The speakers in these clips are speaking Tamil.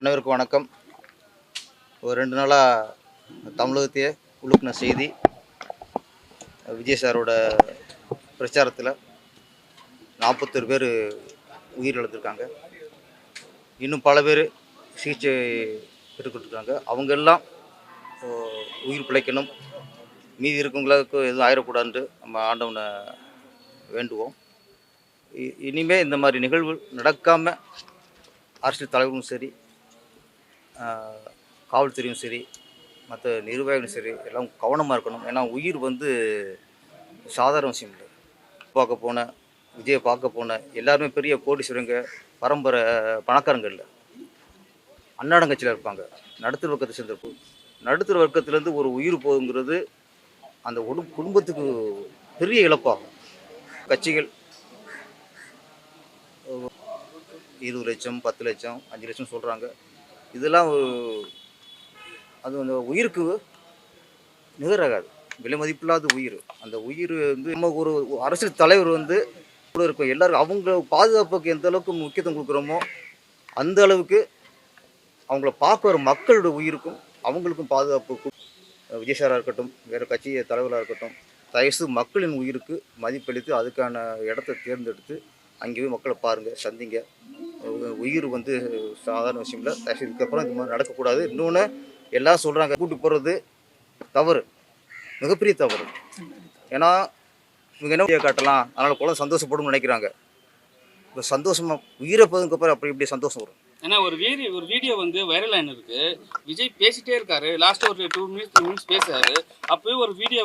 அனைவருக்கும் வணக்கம். ஒரு 2 நாளாக தமிழகத்தையே உலுக்கின செய்தி, விஜய் சாரோட பிரச்சாரத்தில் 41 பேர் உயிரிழந்திருக்காங்க. இன்னும் பல பேர் சிகிச்சை பெற்றுக்கிட்டுருக்காங்க. அவங்க எல்லாம் உயிர் பிழைக்கணும், மீதி இருக்கவங்களுக்கு எதுவும் ஆயிடக்கூடாதுன்ட்டு நம்ம ஆண்டவனை வேண்டுவோம். இனிமேல் இந்த மாதிரி நிகழ்வு நடக்காமல் அரசியல் தலைவரும் சரி, காவல்துறையும் சரி, மற்ற நிர்வாகிகளும் சரி, எல்லாம் கவனமாக இருக்கணும். ஏன்னா உயிர் சாதாரண விஷயம் இல்லை. விஜயை பார்க்க போன எல்லாருமே பெரிய கோடீஸ்வரங்க, பரம்பரை பணக்காரங்க இல்லை, அன்னாடங்கட்சியில் இருப்பாங்க. நடுத்தர வர்க்கத்தை சேர்ந்திருப்போம். நடுத்தர வர்க்கத்திலேருந்து ஒரு உயிர் போகுங்கிறது அந்த குடும்பத்துக்கு பெரிய இழப்பாகும். கட்சிகள் 20 லட்சம், 10 லட்சம், 5 லட்சம் சொல்கிறாங்க. இதெல்லாம் அது அந்த உயிருக்கு நிகராகாது. விலை மதிப்பில்லாத உயிர். அந்த உயிர் நம்ம ஒரு அரசியல் தலைவர் கூட இருக்கும். எல்லாருக்கும் அவங்க பாதுகாப்புக்கு எந்த அளவுக்கு முக்கியத்துவம் கொடுக்குறோமோ அந்த அளவுக்கு அவங்கள பார்க்க வர மக்களோட உயிருக்கும் அவங்களுக்கும் பாதுகாப்பு. விஜய் சாராக இருக்கட்டும், வேறு கட்சி தலைவராக இருக்கட்டும், தயவுசெய்து மக்களின் உயிருக்கு மதிப்பளித்து அதுக்கான இடத்த தேர்ந்தெடுத்து அங்கே போய் மக்களை பாருங்கள், சந்திங்க. உயிர் சாதாரண விஷயம் இல்லை. இதுக்கப்புறம் இது மாதிரி நடக்கக்கூடாது. இன்னொன்று எல்லாம் சொல்கிறாங்க, கூட்டி போகிறது தவறு, மிகப்பெரிய தவறு. ஏன்னா இவங்க என்ன காட்டலாம், அதனால் குழந்தை சந்தோஷப்படும்னு நினைக்கிறாங்க. இப்போ சந்தோஷமாக உயிரை போதுக்கப்புறம் அப்படி இப்படி சந்தோஷம் வரும். ஏன்னா ஒரு வீடியோ வைரல் ஆயின்னு இருக்கு. விஜய் பேசிட்டே இருக்காரு, லாஸ்ட்டாக ஒரு 2 மினிட்ஸ் 3 மினிட்ஸ் பேசுறாரு. அப்போயே ஒரு வீடியோ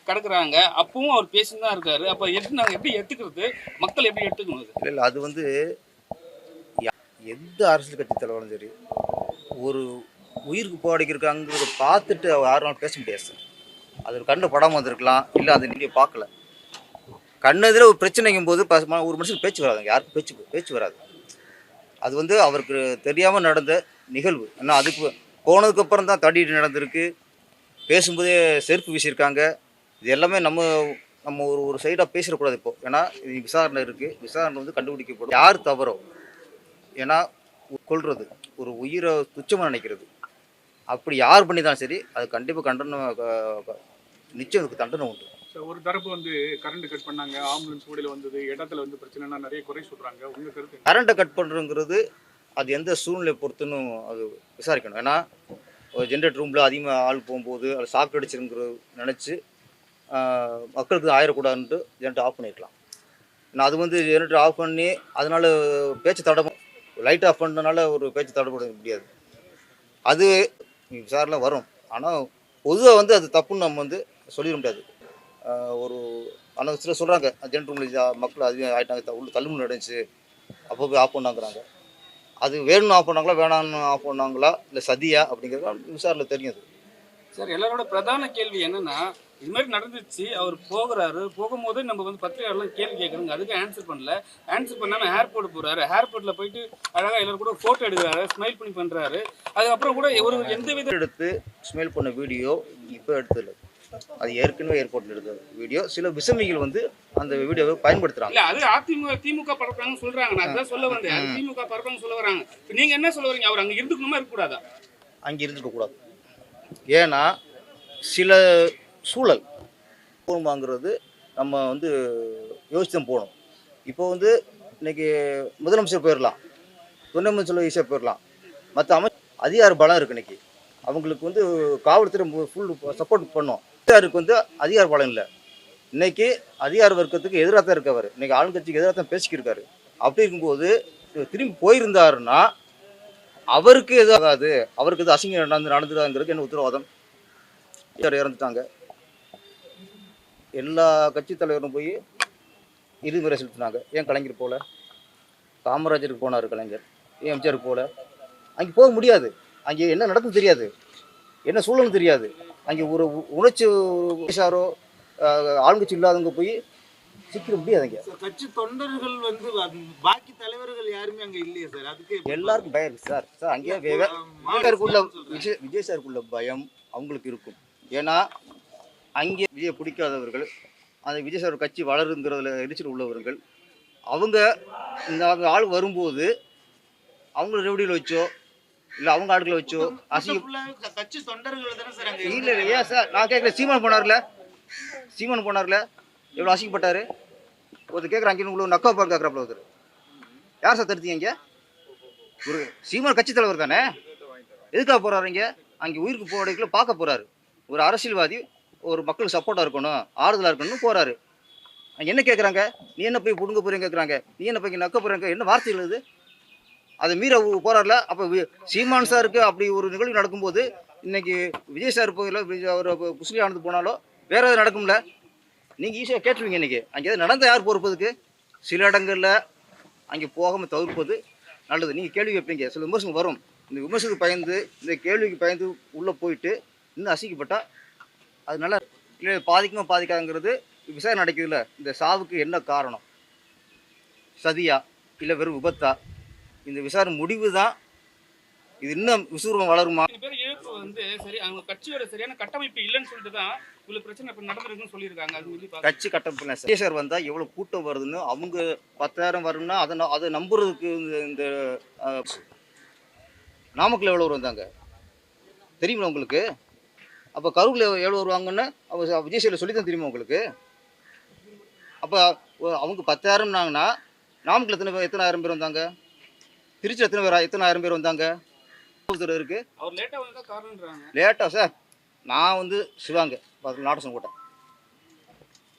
கிடக்குறாங்க, அப்பவும் அவர் பேசிட்டு தான் இருக்காரு. அப்போ நாங்கள் எப்படி எடுத்துக்கிறது, மக்கள் எப்படி எடுத்துக்கணும்? இல்லை அது எந்த அரசியல் கட்சி தலைவரும் சரி, ஒரு உயிருக்கு போராடிக்கிறாங்கிறத பார்த்துட்டு யாரும் பேச முடியாது சார். அது ஒரு கண்ணு படாமல் வந்திருக்கலாம், இல்லை அதை நீங்கள் பார்க்கல. கண்ணதில் ஒரு பிரச்சனைக்கும் போது ஒரு மனுஷனுக்கு பேச்சு வராதுங்க, யாருக்கும் பேச்சு வராது. அது அவருக்கு தெரியாமல் நடந்த நிகழ்வு. ஏன்னா அதுக்கு போனதுக்கப்புறம் தான் தடிட்டு நடந்திருக்கு. பேசும்போதே செருப்பு வீசியிருக்காங்க. இது எல்லாமே நம்ம ஒரு சைடாக பேசிடக்கூடாது இப்போ. ஏன்னா இது விசாரணை இருக்குது. விசாரணை கண்டுபிடிக்கப்படும் யார் தவறோ. ஏன்னா கொல்றது, ஒரு உயிரை துச்சமாக நினைக்கிறது, அப்படி யார் பண்ணி தான் சரி, அது கண்டிப்பாக நிச்சயம் அதுக்கு தண்டனை உண்டு. ஒரு தரப்பு கரண்ட் கட் பண்ணாங்க, ஆம்புலன்ஸ் கூடையில் வந்தது, இடத்துல பிரச்சனைனா நிறைய குறை சொல்கிறாங்க. உங்கள் கருத்து? கரண்ட்டை கட் பண்ணுறங்கிறது அது எந்த சூழ்நிலை பொறுத்துன்னு அது விசாரிக்கணும். ஏன்னா ஒரு ஜென்ரேட்டர் ரூமில் அதிகமாக ஆள் போகும்போது அது ஷாக் அடிச்சிருங்கிற நினச்சி மக்களுக்கு ஆயிடக்கூடாதுன்ட்டு ஜென்ரேட்டர் ஆஃப் பண்ணியிருக்கலாம். நான் அது ஜென்ரேட்டர் ஆஃப் பண்ணி அதனால் பேச்சு தடமும், லைட் ஆஃப் பண்ணனால ஒரு பேச்சு தடப்பட முடியாது. அது விசாரணை வரும். ஆனால் பொதுவாக அது தப்புன்னு நம்ம சொல்லிட முடியாது. ஒரு ஆனால் சில சொல்கிறாங்க, ஜென்ரேட்டர் ரூமில் மக்கள் அதிகம் ஆகிட்டாங்க, உள்ள தள்ளுமுன்னு நடந்துச்சு, அப்போ போய் ஆஃப் பண்ணாங்கிறாங்க. அது வேணும்னு ஆஃப் பண்ணாங்களா, வேணான்னு ஆஃப் பண்ணாங்களா, இல்லை சதியா அப்படிங்கிறது விசாரணை தெரியும். சார், எல்லாரோட பிரதான கேள்வி என்னன்னா, இது மாதிரி நடந்துச்சு, அவர் போகும்போது நம்ம பத்திரிகையாளர்லாம் கேள்வி கேட்குறாங்க, அதுக்கு ஆன்சர் பண்ணாமல் ஏர்போர்ட் போகிறாரு. ஏர்போர்ட்டில் போயிட்டு அழகாக எல்லாரும் கூட ஃபோட்டோ எடுக்கிறாரு, ஸ்மைல் பண்ணி பண்ணுறாரு. அதுக்கப்புறம் கூட ஒரு எந்த வித எடுத்து ஸ்மைல் பண்ண வீடியோ இப்போ எடுத்ததில்லை, அது ஏற்கனவே ஏர்போர்ட்டில் எடுத்த வீடியோ. சில விசமிகள் அந்த வீடியோவை பயன்படுத்துகிறாங்க. இல்லை, அது திமுக பரப்புறாங்கன்னு சொல்கிறாங்க. நான் அதான் சொல்ல வந்தேன், அது திமுக பரப்புறாங்க சொல்ல வராங்க. இப்போ நீங்கள் என்ன சொல்ல வரீங்க, அவர் அங்கே இருந்துக்கணுமா இருக்கக்கூடாதா? அங்கே இருந்துக்கக்கூடாது. ஏன்னா சில சூழல் போகணுமாங்கிறது நம்ம யோசித்து தான் போகணும். இப்போ இன்றைக்கி முதலமைச்சர் போயிடலாம், துணை முதலமைச்சர் ஈஸியாக போயிடலாம். மற்ற அதிகார பலம் இருக்குது. இன்றைக்கி அவங்களுக்கு காவல்துறை ஃபுல் சப்போர்ட் பண்ணோம். அதிகாருக்கு அதிகார பலம் இல்லை. இன்றைக்கி அதிகார வர்க்கத்துக்கு எதிராக தான் இருக்கவர். இன்றைக்கி ஆளுங்கட்சிக்கு எதிராக தான் பேசிக்கிருக்காரு. அப்படி இருக்கும்போது திரும்பி போயிருந்தாருன்னா அவருக்கு எதுவும் ஆகாது, அவருக்கு எது அசிங்கம் நடந்துடாங்கிறதுக்கு என்ன உத்தரவாதம்? இறந்துட்டாங்க. எல்லா கட்சி தலைவரும் போய் இறுதிமுறை செலுத்தினாங்க. ஏன் கலைஞர் போல? காமராஜருக்கு போனார் கலைஞர், ஏன் எம்ஜிஆருக்கு போல? அங்கே போக முடியாது. அங்கே என்ன நடக்கும் தெரியாது, என்ன சூழலும் தெரியாது. அங்கே ஒரு உணர்ச்சி பேசாரோ ஆளுங்கட்சி இல்லாதவங்க போய் சிக்கிட முடியாதுங்க. கட்சி தொண்டர்கள் பாக்கி தலைவர்கள் யாருமே அங்கே இல்லையே சார். அதுக்கு எல்லாருக்கும் பயம் இருக்கு சார். அங்கேயே விஜய் சாருக்குள்ள பயம் அவங்களுக்கு இருக்கும். ஏன்னா அங்கே விஜயை பிடிக்காதவர்கள், அந்த விஜய் சார் கட்சி வளருங்கிறதுல எரிச்சல் உள்ளவர்கள், அவங்க இந்த ஆள் வரும்போது அவங்கள ரெவடியில் வச்சோ இல்லை அவங்க ஆட்களை வச்சோ கட்சி தொண்டர்கள் தானே சார் அங்க இல்லை இல்லை ஏன் சார் நான் கேட்குறேன் சீமான் போனார்ல எவ்வளோ அசிங்கப்பட்டார் ஒருத்தர் கேட்குறாங்க அங்கே உங்களுக்கு நக்கா பார்க்க கேட்குறாப்புல ஒருத்தர் யார் சார் தடுத்தீங்க இங்கே ஒரு சீமான் கட்சி தலைவர் தானே எதுக்காக போகிறாரு இங்கே அங்கே உயிருக்கு போகிறதுக்குள்ள பார்க்க போகிறாரு ஒரு அரசியல்வாதி ஒரு மக்களுக்கு சப்போர்ட்டாக இருக்கணும் ஆறுதலாக இருக்கணும்னு போகிறாரு அங்கே என்ன கேட்குறாங்க நீ என்ன போய் புடுங்க போகிறீங்க கேட்குறாங்க நீ என்ன போய் நக்க போகிறீங்க என்ன வார்த்தைகள் இது அதை மீற போகிறார்ல அப்போ சீமான் சாருக்கு அப்படி ஒரு நிகழ்வு நடக்கும்போது இன்னைக்கு விஜய் சார் போயில அவர் குஸ்லி ஆனது போனாலோ வேறு எதாவது நடக்கும்ல நீங்கள் ஈஸியாக கேட்டுருவீங்க இன்றைக்கி அங்கே எதாவது நடந்தால் யார் பொறுப்பதுக்கு சில இடங்களில் அங்கே போகாமல் தவிர்ப்பது நல்லது நீங்கள் கேள்வி வைப்பீங்க சில விமர்சனம் வரும் இந்த விமர்சனத்துக்கு பயந்து இந்த கேள்விக்கு பயந்து உள்ளே போயிட்டு இன்னும் அசிக்கப்பட்டால் அது நல்லா இல்லை பாதிக்குமா பாதிக்காதுங்கிறது விசாரணை நடக்குதுல்ல இந்த சாவுக்கு என்ன காரணம் சதியா இல்லை வெறும் விபத்தா இந்த விசாரணை முடிவு தான் இது இன்னும் விசுவரம் வளருமா பேர் இழப்பு வந்து சரி அவங்க கட்சியோட சரியான கட்டமைப்பு இல்லைன்னு சொல்லிட்டு தான் இவ்வளவு பிரச்சனை இப்ப நடந்திருக்குன்னு சொல்லியிருக்காங்க அது வந்து கட்சி கட்டமைப்பு விஜய் சார் வந்தால் எவ்வளோ கூட்டம் வருதுன்னு அவங்க 10,000 வரும்னா அதை நம்புறதுக்கு இந்த நாமக்கல் எவ்வளோ வந்தாங்க தெரியுமா உங்களுக்கு அப்போ கரூரில் எவ்வளோ வருவாங்கன்னு அவங்க விஜய் சார் சொல்லி தான் தெரியுமா உங்களுக்கு அப்போ அவங்க 10,000னாங்கன்னா நாமக்கல் எத்தனை ஆயிரம் பேர் வந்தாங்க திருச்சி எத்தனை ஆயிரம் பேர் வந்தாங்க இருக்கு அவர் லேட்டா வந்தா காரணம்ன்றாங்க லேட்டா சார் நான் வந்து சிவாங்க நாடகம் போட்டேன்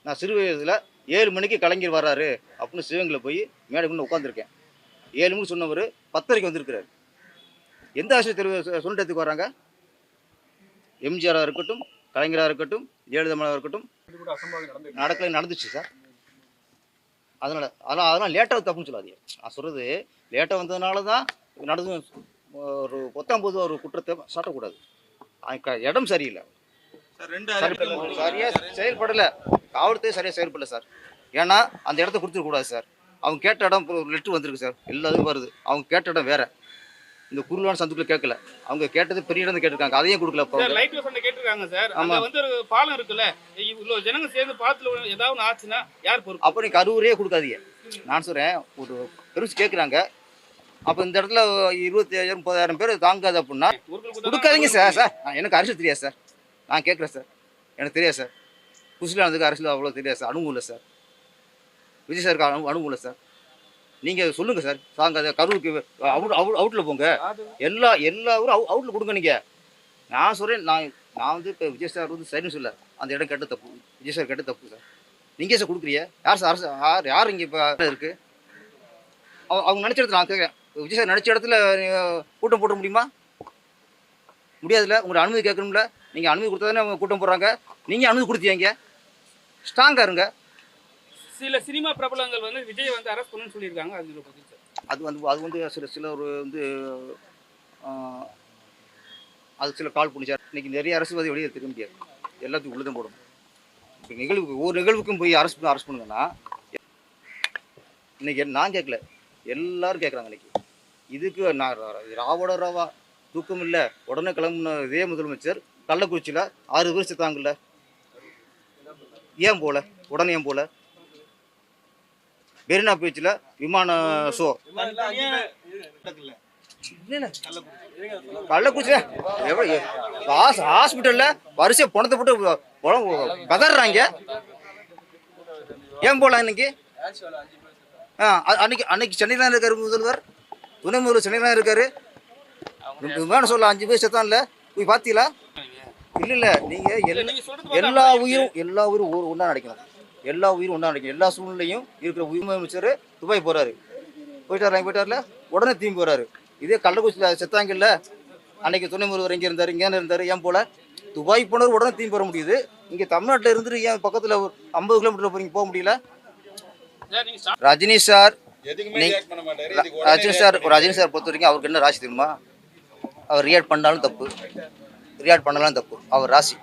நான் சிறு வயதில் 7 மணிக்கு கலைஞர் வர்றாரு அப்படின்னு சிவங்கில் போய் மேடை முன்ன உட்காந்துருக்கேன் 7 மணிக்கு சொன்னவர் 10:30 வந்திருக்கிறார் எந்த ஆசிரியர் சொல்லிட்டதுக்கு வராங்க எம்ஜிஆராக இருக்கட்டும் கலைஞராக இருக்கட்டும் ஜெயலலிதாவாக இருக்கட்டும் நடந்துச்சு சார் அதனால் லேட்டாக தப்புன்னு சொல்லாதீங்க நான் சொல்கிறது லேட்டாக வந்ததுனால தான் நடந்து ஒரு 19 ஒரு குற்றத்தை சாட்டக்கூடாது இடம் சரியில்லை சரியாக செயல்படலை காவல்துறை சரியாக செயல்படலை சார் ஏன்னா அந்த இடத்த கொடுத்துடக்கூடாது சார் அவங்க கேட்ட இடம் ஒரு லெட்ரு வந்திருக்கு சார் எல்லாத்துக்கும் வருது அவங்க கேட்ட இடம் வேற இந்த குருவான சந்துக்குள்ள கேட்கல அவங்க கேட்டது பெரிய இடம் கேட்டிருக்காங்க அதையும் கொடுக்கல லைட் ஹவுஸ் கேட்டிருக்காங்க சார் அங்க வந்து ஒரு பாலம் இருக்குல்ல இவ்வளவு ஜனங்க சேர்ந்து பாலத்துல ஏதாவது ஆச்சுன்னா யார் பொறுப்பு அப்ப நீ கரூரே கொடுக்காதீங்க நான் சொல்றேன் ஒரு பெருசு கேட்குறாங்க அப்போ இந்த இடத்துல 25,000 30,000 பேர் தாங்காது அப்படின்னா கொடுக்காதீங்க சார் எனக்கு அரசியல் தெரியாது சார் நான் கேட்குறேன் சார் எனக்கு தெரியாது சார் குஸ்லானதுக்கு அரசியல் அவ்வளோ தெரியாது சார் அனுபவம் இல்லை சார் விஜய் சாருக்கு அனுபவம் இல்லை சார் நீங்கள் சொல்லுங்கள் சார் தாங்காத கரூருக்கு அவுட்டில் போங்க எல்லா ஊரும் அவுட்டில் கொடுங்க நீங்கள் நான் சொல்கிறேன் நான் வந்து இப்போ விஜய் சார் வந்து சரின்னு சொல்ல அந்த இடம் கெட்ட தப்பு விஜய் சார் கெட்ட தப்பு சார் நீங்கள் சார் கொடுக்குறீங்க யார் சார் அரசு யார் இங்கே இப்போ இருக்குது அவங்க நினச்ச இடத்துல நான் கேட்குறேன் விஜய் சார் நினச்ச இடத்துல கூட்டம் போட முடியுமா முடியாதுல்ல உங்களோட அனுமதி கேட்கணும்ல நீங்கள் அனுமதி கொடுத்தா தானே அவங்க கூட்டம் போடுறாங்க நீங்கள் அனுமதி கொடுத்தீங்க ஸ்ட்ராங்காக இருங்க சில சினிமா பிரபலங்கள் வந்து விஜய் வந்து அரெஸ்ட் பண்ணணும்னு சொல்லியிருக்காங்க அது வந்து சில ஒரு வந்து அது சில கால் பண்ணிச்சார் இன்னைக்கு நிறைய அரசியல்வாதி வெளியே தெரிய முடியாது எல்லாத்துக்கும் உள்ளதான் போடணும் இப்போ ஒவ்வொரு நிகழ்வுக்கும் போய் அரெஸ்ட் பண்ணுங்கன்னா இன்னைக்கு நான் கேட்கல எல்லாரும் கேட்குறாங்க இன்னைக்கு இதுக்கு நான் ராவோட ராவா தூக்கம் இல்லை உடனே கிளம்புன இதே முதலமைச்சர் கள்ளக்குறிச்சியில் 6 பேர் செத்தாங்கல்ல ஏன் போல உடனே ஏன் போல மெரினா பீச்சில் விமான ஷோ கள்ளக்குறிச்சியில் ஹாஸ்பிட்டலில் வரிசை பணத்தை போட்டு பதறாங்க ஏன் போகலாம் இன்னைக்கு அன்னைக்கு சென்னையில் தான் இருக்காரு முதல்வர் துணை முதல்வர் சென்னையில் தான் இருக்காரு விமான சொல்ல 5 பேர் செத்தான்ல போய் பார்த்தீங்களா இல்லை நீங்கள் எல்லா உயிரும் ஒன்றா நடக்கணும் எல்லா உயிரும் ஒன்றா நடக்கும் எல்லா சூழ்நிலையும் இருக்கிற முதலமைச்சர் துபாய் போகிறாரு போயிட்டார்ல உடனே திரும்பி போகிறாரு இதே கள்ளக்குறிச்சியில் செத்தாங்கல்ல அன்னைக்கு துணை முதல்வர் இங்கே இருந்தார் ஏன் போல துபாய் போனவர் உடனே திரும்பி போக முடியுது இங்கே தமிழ்நாட்டில் இருந்துட்டு ஏன் பக்கத்தில் ஒரு 50 கிலோமீட்டர் போகிறீங்க போக முடியல ரஜினி சார் பொறுத்த வரைக்கும் அவருக்கு என்ன ராசி தெரியுமா அவர் ரியாக்ட் பண்ணாலும் தப்பு ரியாக்ட் பண்ணலாம் தப்பு அவர் ராசி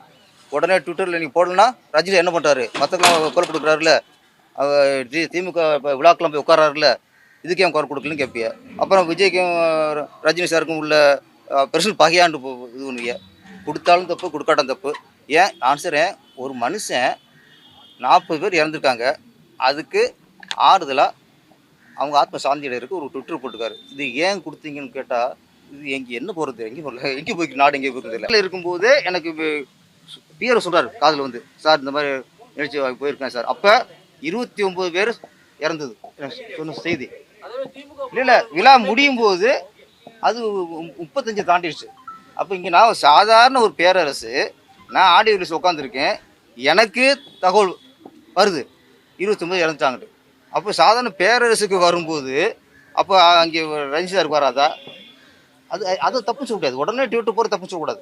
உடனே ட்விட்டரில் நீங்கள் போடலன்னா ரஜினி என்ன பண்ணுறாரு மற்றவங்களாம் குரல் கொடுக்குறாருல அவர் திமுக விழாக்கெல்லாம் போய் உட்காராருல இதுக்கே அவன் குரல் கொடுக்கலன்னு கேட்பிய அப்புறம் விஜய்க்கும் ரஜினி சாருக்கும் உள்ள பெர்சனல் பகையாண்டு இது பண்ணுவிய கொடுத்தாலும் தப்பு கொடுக்காட்டும் தப்பு ஏன் ஆன்சரேன் ஒரு மனுஷன் 40 பேர் இறந்துருக்காங்க அதுக்கு ஆறுதலாக அவங்க ஆத்ம சாந்தியிடருக்கு ஒரு ட்விட்டர் போட்டுக்காரு இது ஏன் கொடுத்தீங்கன்னு கேட்டால் இது என்ன போகிறது, எங்கே போகல, எங்கே போய் நாடு எங்கே போகிறது இல்லை இருக்கும்போது எனக்கு பிஆர் சொல்கிறார் காதில் வந்து, சார் இந்த மாதிரி நிகழ்ச்சி போயிருக்கேன் சார். அப்போ 29 பேர் இறந்தது எனக்கு சொன்ன செய்தி. இல்லை விழா முடியும் போது அது 35 தாண்டிடுச்சு. அப்போ இங்கே நான் சாதாரண ஒரு பேரரசு, நான் ஆடியோ ரிலீஸ் உட்காந்துருக்கேன், எனக்கு தகவல் வருது 29 இறந்துட்டாங்கட்டு. அப்போ சாதாரண பேரரசுக்கு வரும்போது அப்போ அங்கே ரஞ்சிதா வராதா? அது அதை தப்பு சொல்லக்கூடாது, உடனே ட்விட்டர் போகிற தப்பு சொல்லக்கூடாது.